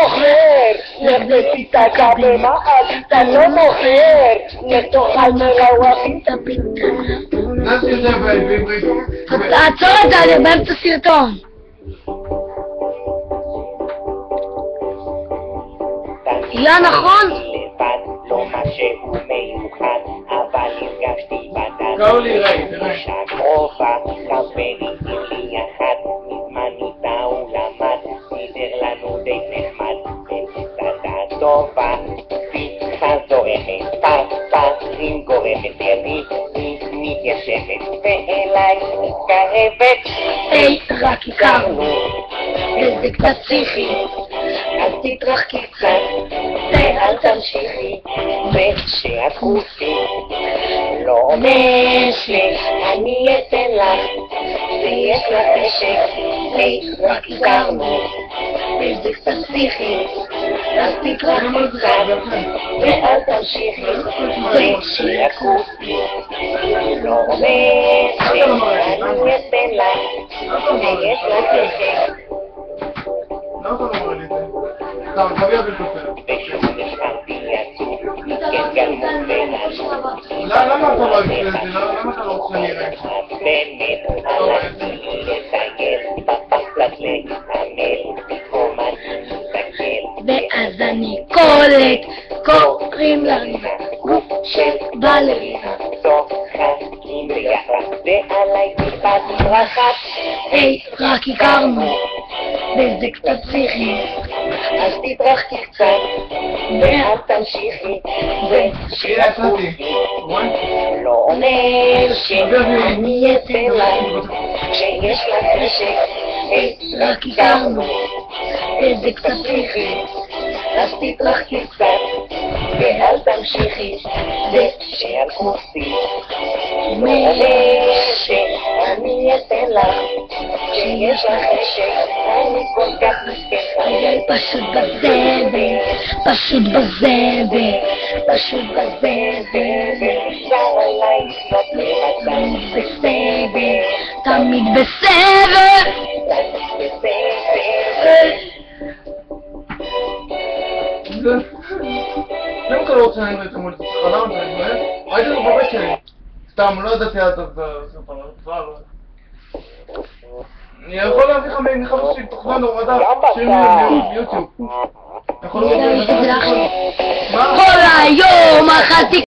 מוכר, לך תתקע במעט, אתה לא מוכר, לך תאכל מלאווחים את הפיתה. עצור את זה, אני באמצע סרטון. היה נכון? לא משהו מיוחד, אבל הרגשתי בדד. אישה קרובה, חברי לי אחת, מזמן איתה הוא למד, סידר לנו די נחמד, במסעדה טובה, פיצה זוהמת, פרפרים גורמת ידי, היא מתיישבת, ואליי מתקרבת. היי, רק הכרנו, וזה קצת פסיכי, אז תתרחקי קצת, ואל תמשיכי, ושהכוסי לא אומר שאני אתן לך, ויש לך נשק, היי, רק הכרנו, וזה קצת פסיכי, אז תתרחקי קצת, ואל תמשיכי, ושהכוסי לא אומר שאני אתן לך, ויש לך נשק. לא יכול לומר לי את זה. סתם, חבי אביל כופר. ושוב נשארתי עצוב, כן גלמו ונשו. למה אתה לא עושה את זה? למה אתה לא רוצה שנראה? באמת הלכתי לטייל, בפחד להתעמל, פתאום אני מסתכל. ואז אני קולט, קוראים לנו גוף של בלרינה. צוחקים ביחד, ועליי טיפת רחת. היי, רק הכרנו, וזה קצת פסיכי, אז תתרחקי קצת, ואל תמשיכי, ושהכוסי לא אומר שאני אתן לך, שיש לך נשק, רק הכרנו, וזה קצת פסיכי, אז תתרחקי קצת, ואל תמשיכי, ושהכוסי לא אומר שאני אתן לך, שיש לך נשק, אני כל כך מסכן. אני פשוט בזבל, פשוט בזבל, פשוט בזבל, אפשר עליי לפנות למתי בסדר, תמיד בסדר. למה אתה לא רוצה לנהל את המולדת שלך? למה אתה מתבאס? ראיתי את זה בבית שלי. סתם, לא ידעתי עד את הסרטון, בכלל לא. אני יכול להביא לך מחפש שלי תוכנה להורדה שלי מיוטיוב. יכול להביא לך... כל היום אכלתי